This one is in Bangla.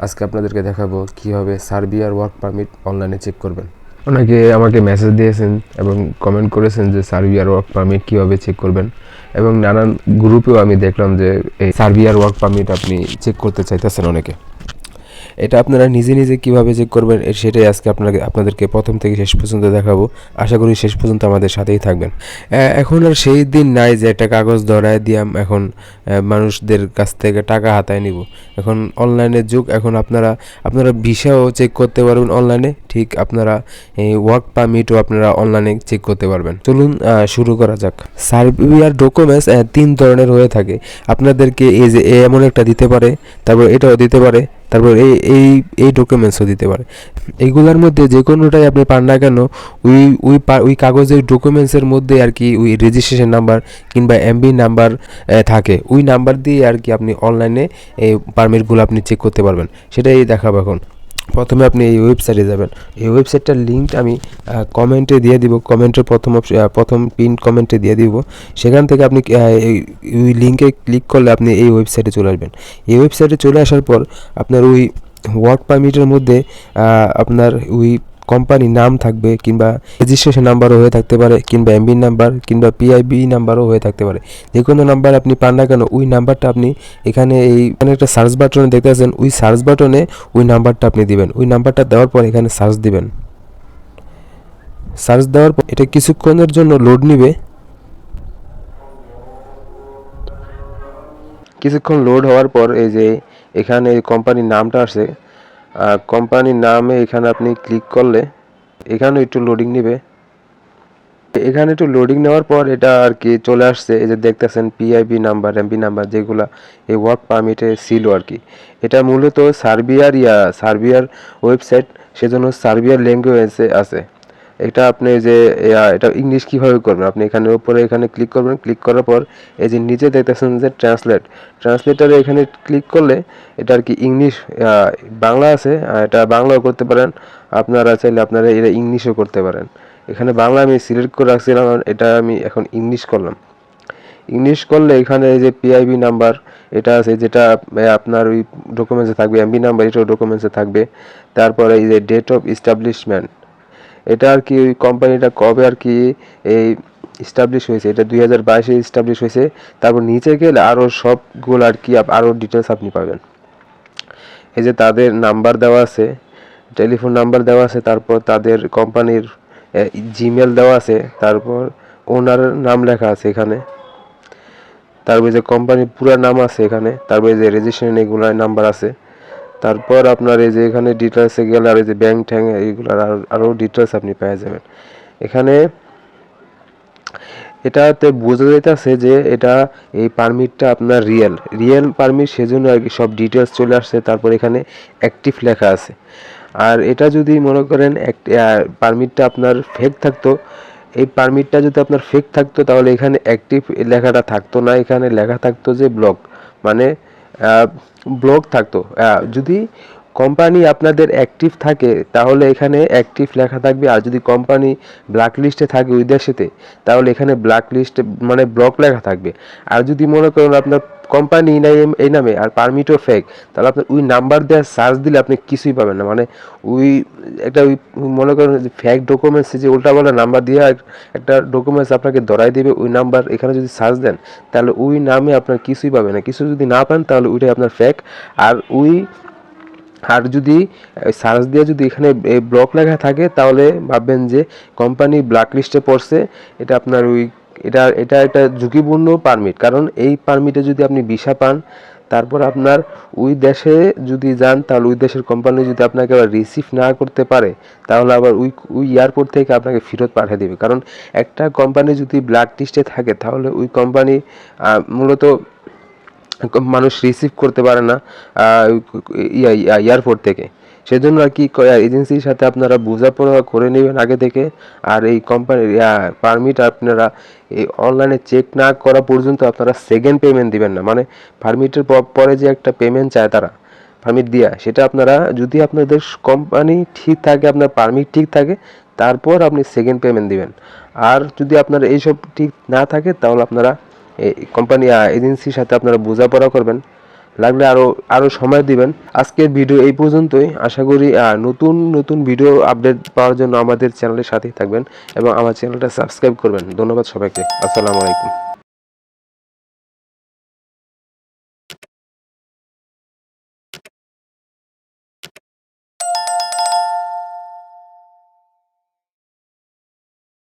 আজকে আপনাদেরকে দেখাবো কিভাবে সার্বিয়ার ওয়ার্ক পারমিট অনলাইনে চেক করবেন। অনেকে আমাকে মেসেজ দিয়েছেন এবং কমেন্ট করেছেন যে সার্বিয়ার ওয়ার্ক পারমিট কিভাবে চেক করবেন, এবং নানান গ্রুপেও আমি দেখলাম যে এই সার্বিয়ার ওয়ার্ক পারমিট আপনি চেক করতে চাইতেছেন অনেকে। এটা আপনারা নিজে নিজে কিভাবে চেক করবেন সেটাই আজকে আপনাদেরকে প্রথম থেকে শেষ পর্যন্ত দেখাবো। আশা করি শেষ পর্যন্ত আমাদের সাথেই থাকবেন। এখন আর সেই দিন নাই যে একটা কাগজ ধরায় দিয়াম এখন মানুষদের কাছ থেকে টাকা হাতায় নিব। এখন অনলাইনের যুগ। এখন আপনারা ভিসাও চেক করতে পারবেন অনলাইনে, ঠিক আপনারা এই ওয়ার্ক পারমিটও আপনারা অনলাইনে চেক করতে পারবেন। চলুন শুরু করা যাক। সার্বিয়ার ডকুমেন্টস 3 ধরনের হয়ে থাকে। আপনাদেরকে এই যে এমন একটা দিতে পারে, তারপর এটাও দিতে পারে, তারপর এই এই এই ডকুমেন্টসও দিতে পারে। এইগুলোর মধ্যে যে কোনোটাই আপনি পান না কেন, ওই কাগজের ডকুমেন্টসের মধ্যে আর কি ওই রেজিস্ট্রেশন নাম্বার কিংবা এমবি নাম্বার থাকে। ওই নাম্বার দিয়ে আর কি আপনি অনলাইনে এই পারমিটগুলো আপনি চেক করতে পারবেন। সেটাই দেখাবো এখন। প্রথমে আপনি এই ওয়েবসাইটে যাবেন। এই ওয়েবসাইটটার লিঙ্ক আমি কমেন্টে দিয়ে দিব। কমেন্টের প্রথম পিন কমেন্টে দিয়ে দিব। সেখান থেকে আপনি ওই লিঙ্কে ক্লিক করলে আপনি এই ওয়েবসাইটে চলে আসবেন। এই ওয়েবসাইটে চলে আসার পর আপনার ওই ওয়ার্ক পারমিটের মধ্যে আপনার ওই কোম্পানির নাম থাকবে, কিংবা রেজিস্ট্রেশন নাম্বারও হয়ে থাকতে পারে, কিংবা এমবি নাম্বার, কিংবা পিআইবি নাম্বারও হয়ে থাকতে পারে। যে কোনো নাম্বার আপনি পান না কেন, ওই নাম্বারটা আপনি এখানে একটা সার্চ বাটনে দেখতে পাচ্ছেন, ওই সার্চ বাটনে ওই নাম্বারটা আপনি দিবেন। ওই নাম্বারটা দেওয়ার পর এখানে সার্চ দিবেন। সার্চ দেওয়ার পর এটা কিছুক্ষণের জন্য লোড নিবে। কিছুক্ষণ লোড হওয়ার পর এই যে এখানে কোম্পানির নামটা আসে, কোম্পানির নামে এখানে আপনি ক্লিক করলে এখানে একটু লোডিং নেবে। এখানে একটু লোডিং নেওয়ার পর এটা আর কি চলে আসছে। এই যে দেখতেছেন পিআইবি নাম্বার, এমবি নাম্বার, যেগুলা এই ওয়ার্ক পারমিটে ছিল আর কি। এটা মূলত সার্বিয়ার ওয়েবসাইট, সেজন্য সার্বিয়ার ল্যাঙ্গুয়েজে আছে। এটা আপনি যে এটা ইংলিশ কিভাবে করবেন, আপনি এখানে উপরে এখানে ক্লিক করবেন। ক্লিক করার পর এই যে নিচে দেখতেছেন যে ট্রান্সলেটারে এখানে ক্লিক করলে এটা আর কি ইংলিশ, বাংলা আছে, এটা বাংলাও করতে পারেন। আপনারা চাইলে আপনারা এটা ইংলিশও করতে পারেন। এখানে বাংলা আমি সিলেক্ট করে রাখছিলাম, এটা আমি এখন ইংলিশ করলাম। ইংলিশ করলে এখানে এই যে পিআইবি নাম্বার এটা আছে, যেটা আপনার ওই ডকুমেন্টসে থাকবে। এমবি নাম্বার এটাও ডকুমেন্টসে থাকবে। তারপরে এই যে ডেট অফ এস্টাবলিশমেন্ট, এটা আর কি ওই কোম্পানিটা কবে আর কি এই এস্টাবলিশ হয়েছে, এটা 2022-এ এস্টাবলিশ হয়েছে। তারপর নিচে গেলে আরও সবগুলো আর কি আরও ডিটেলস আপনি পাবেন। এই যে তাদের নাম্বার দেওয়া আছে, টেলিফোন নাম্বার দেওয়া আছে, তারপর তাদের কোম্পানির জিমেল দেওয়া আছে, তারপর ওনারের নাম লেখা আছে এখানে, তারপরে যে কোম্পানির পুরো নাম আছে এখানে, তারপরে যে রেজিস্ট্রেশন এগুলোর নাম্বার আছে। তারপর আপনার এই যে এখানে ডিটেলসে গেলে আর এই যে ব্যাংক ট্যাঙ্ক এইগুলোর আরও ডিটেলস আপনি পেয়ে যাবেন এখানে। এটাতে বোঝা যাইতেছে যে এটা এই পারমিটটা আপনার রিয়েল পারমিট, সেজন্য আর কি সব ডিটেলস চলে আসছে। তারপর এখানে অ্যাক্টিভ লেখা আছে। আর এটা যদি মনে করেন পারমিটটা আপনার ফেক থাকতো, এই পারমিটটা যদি আপনার ফেক থাকতো তাহলে এখানে অ্যাক্টিভ লেখাটা থাকতো না, এখানে লেখা থাকতো যে ব্লক, মানে ব্লক থাকতো। যদি কোম্পানি আপনাদের অ্যাক্টিভ থাকে তাহলে এখানে অ্যাক্টিভ লেখা থাকবে, আর যদি কোম্পানি ব্ল্যাক লিস্টে থাকে ওই দেশেতে তাহলে এখানে ব্ল্যাক লিস্ট মানে ব্লক লেখা থাকবে। আর যদি মনে করেন আপনার কোম্পানি এই নামে আর পারমিটও ফেক, তাহলে আপনার ওই নাম্বার দেওয়া সার্চ দিলে আপনি কিছুই পাবেন না। মানে ওই একটা ওই মনে করেন যে ফেক ডকুমেন্টস, যে উল্টাপাল্টা নাম্বার দিয়ে একটা ডকুমেন্টস আপনাকে ধরাই দেবে, ওই নাম্বার এখানে যদি সার্চ দেন তাহলে ওই নামে আপনার কিছুই পাবেন না। কিছু যদি না পান তাহলে ওইটাই আপনার ফেক। আর যদি সার্চ দিয়ে যদি এখানে ব্লক লেখা থাকে তাহলে ভাববেন যে কোম্পানি ব্ল্যাক লিস্টে পড়ছে। এটা আপনার এটা একটা ঝুঁকিপূর্ণ পারমিট, কারণ এই পারমিটে যদি আপনি ভিসা পান, তারপর আপনার ওই দেশে যদি যান তাহলে ওই দেশের কোম্পানি যদি আপনাকে আবার রিসিভ না করতে পারে তাহলে আবার ওই এয়ারপোর্ট থেকে আপনাকে ফেরত পাঠিয়ে দেবে। কারণ একটা কোম্পানি যদি ব্ল্যাক লিস্টে থাকে তাহলে ওই কোম্পানি মূলত মানুষ রিসিভ করতে পারে না এয়ারপোর্ট থেকে। সেজন্য আর কি এজেন্সির সাথে আপনারা বোঝাপড়া করে নেবেন আগে থেকে। আর এই কোম্পানির পারমিট আপনারা এই অনলাইনে চেক না করা পর্যন্ত আপনারা সেকেন্ড পেমেন্ট দিবেন না। মানে পারমিটের পরে যে একটা পেমেন্ট চায় তারা পারমিট দিয়া, সেটা আপনারা যদি আপনাদের কোম্পানি ঠিক থাকে, আপনার পারমিট ঠিক থাকে, তারপর আপনি সেকেন্ড পেমেন্ট দিবেন। আর যদি আপনার এইসব ঠিক না থাকে তাহলে আপনারা কোম্পানি এজেন্সির সাথে আপনারা বোঝাপড়া করবেন। লাগলে আরো সময় দিবেন। আজকের ভিডিও এই পর্যন্তই। আশা করি নতুন নতুন ভিডিও আপডেট পাওয়ার জন্য আমাদের চ্যানেলের সাথেই থাকবেন এবং আমার চ্যানেলটা সাবস্ক্রাইব করবেন। ধন্যবাদ সবাইকে। আসসালামু আলাইকুম।